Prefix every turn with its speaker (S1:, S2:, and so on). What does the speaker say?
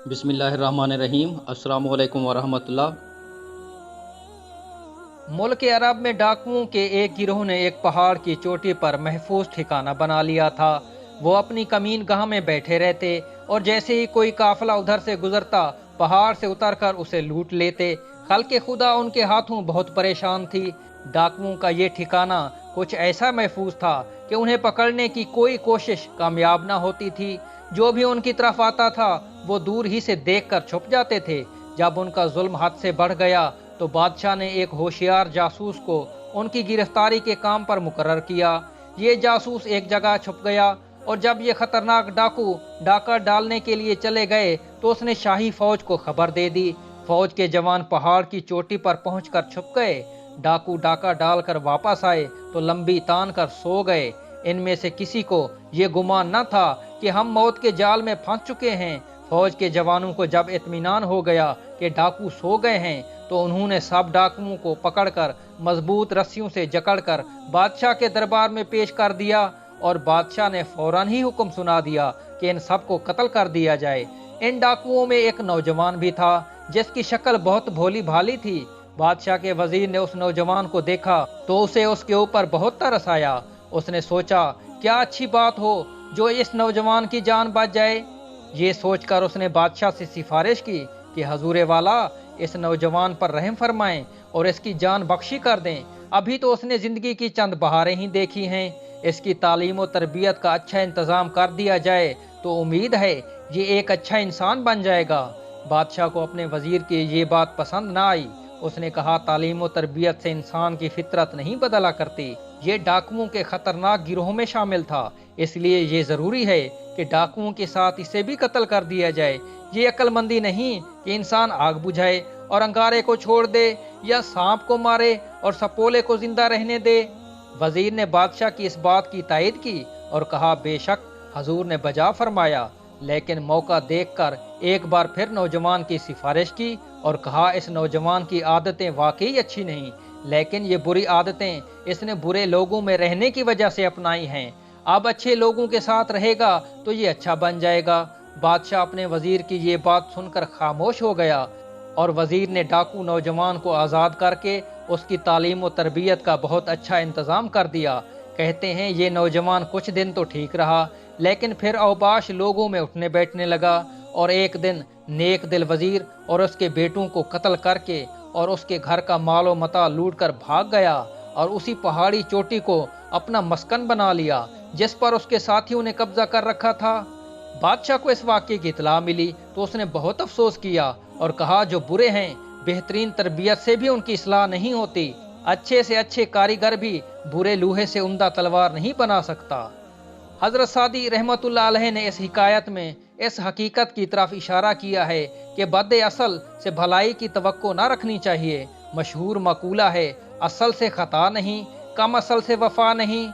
S1: بسم اللہ الرحمن الرحیم۔ السلام علیکم ورحمۃ اللہ۔
S2: ملک عرب میں ڈاکوؤں کے ایک گروہ نے ایک پہاڑ کی چوٹی پر محفوظ ٹھکانہ بنا لیا تھا۔ وہ اپنی کمین گاہ میں بیٹھے رہتے اور جیسے ہی کوئی قافلہ ادھر سے گزرتا پہاڑ سے اتر کر اسے لوٹ لیتے۔ خلق خدا ان کے ہاتھوں بہت پریشان تھی۔ ڈاکوؤں کا یہ ٹھکانہ کچھ ایسا محفوظ تھا کہ انہیں پکڑنے کی کوئی کوشش کامیاب نہ ہوتی تھی۔ جو بھی ان کی طرف آتا تھا وہ دور ہی سے دیکھ کر چھپ جاتے تھے۔ جب ان کا ظلم حد سے بڑھ گیا تو بادشاہ نے ایک ہوشیار جاسوس کو ان کی گرفتاری کے کام پر مقرر کیا۔ یہ جاسوس ایک جگہ چھپ گیا اور جب یہ خطرناک ڈاکو ڈاکہ ڈالنے کے لیے چلے گئے تو اس نے شاہی فوج کو خبر دے دی۔ فوج کے جوان پہاڑ کی چوٹی پر پہنچ کر چھپ گئے۔ ڈاکو ڈاکہ ڈال کر واپس آئے تو لمبی تان کر سو گئے۔ ان میں سے کسی کو یہ گمان نہ تھا کہ ہم موت کے جال میں پھنس چکے ہیں۔ فوج کے جوانوں کو جب اطمینان ہو گیا کہ ڈاکو سو گئے ہیں تو انہوں نے سب ڈاکوؤں کو پکڑ کر مضبوط رسیوں سے جکڑ کر بادشاہ کے دربار میں پیش کر دیا اور بادشاہ نے فوراً ہی حکم سنا دیا کہ ان سب کو قتل کر دیا جائے۔ ان ڈاکوؤں میں ایک نوجوان بھی تھا جس کی شکل بہت بھولی بھالی تھی۔ بادشاہ کے وزیر نے اس نوجوان کو دیکھا تو اسے اس کے اوپر بہت ترس آیا۔ اس نے سوچا کیا اچھی بات ہو جو اس نوجوان کی جان بچ جائے۔ یہ سوچ کر اس نے بادشاہ سے سفارش کی کہ حضور والا اس نوجوان پر رحم فرمائیں اور اس کی جان بخشی کر دیں۔ ابھی تو اس نے زندگی کی چند بہاریں ہی دیکھی ہیں۔ اس کی تعلیم و تربیت کا اچھا انتظام کر دیا جائے تو امید ہے یہ ایک اچھا انسان بن جائے گا۔ بادشاہ کو اپنے وزیر کی یہ بات پسند نہ آئی۔ اس نے کہا تعلیم و تربیت سے انسان کی فطرت نہیں بدلا کرتی۔ یہ ڈاکوؤں کے خطرناک گروہ میں شامل تھا، اس لیے یہ ضروری ہے کہ ڈاکوؤں کے ساتھ اسے بھی قتل کر دیا جائے۔ یہ عقل مندی نہیں کہ انسان آگ بجھائے اور انگارے کو چھوڑ دے یا سانپ کو مارے اور سپولے کو زندہ رہنے دے۔ وزیر نے بادشاہ کی اس بات کی تائید کی اور کہا بے شک حضور نے بجا فرمایا، لیکن موقع دیکھ کر ایک بار پھر نوجوان کی سفارش کی اور کہا اس نوجوان کی عادتیں واقعی اچھی نہیں، لیکن یہ بری عادتیں اس نے برے لوگوں میں رہنے کی وجہ سے اپنائی ہیں۔ اب اچھے لوگوں کے ساتھ رہے گا تو یہ اچھا بن جائے گا۔ بادشاہ اپنے وزیر کی یہ بات سن کر خاموش ہو گیا اور وزیر نے ڈاکو نوجوان کو آزاد کر کے اس کی تعلیم و تربیت کا بہت اچھا انتظام کر دیا۔ کہتے ہیں یہ نوجوان کچھ دن تو ٹھیک رہا لیکن پھر اوباش لوگوں میں اٹھنے بیٹھنے لگا اور ایک دن نیک دل وزیر اور اس کے بیٹوں کو قتل کر کے اور اس کے گھر کا مال و متاع لوٹ کر بھاگ گیا اور اسی پہاڑی چوٹی کو اپنا مسکن بنا لیا جس پر اس کے ساتھیوں نے قبضہ کر رکھا تھا۔ بادشاہ کو اس واقعے کی اطلاع ملی تو اس نے بہت افسوس کیا اور کہا جو برے ہیں بہترین تربیت سے بھی ان کی اصلاح نہیں ہوتی۔ اچھے سے اچھے کاریگر بھی برے لوہے سے عمدہ تلوار نہیں بنا سکتا۔ حضرت سعدی رحمۃ اللہ علیہ نے اس حکایت میں اس حقیقت کی طرف اشارہ کیا ہے کہ بد اصل سے بھلائی کی توقع نہ رکھنی چاہیے۔ مشہور مقولہ ہے اصل سے خطا نہیں، کم اصل سے وفا نہیں۔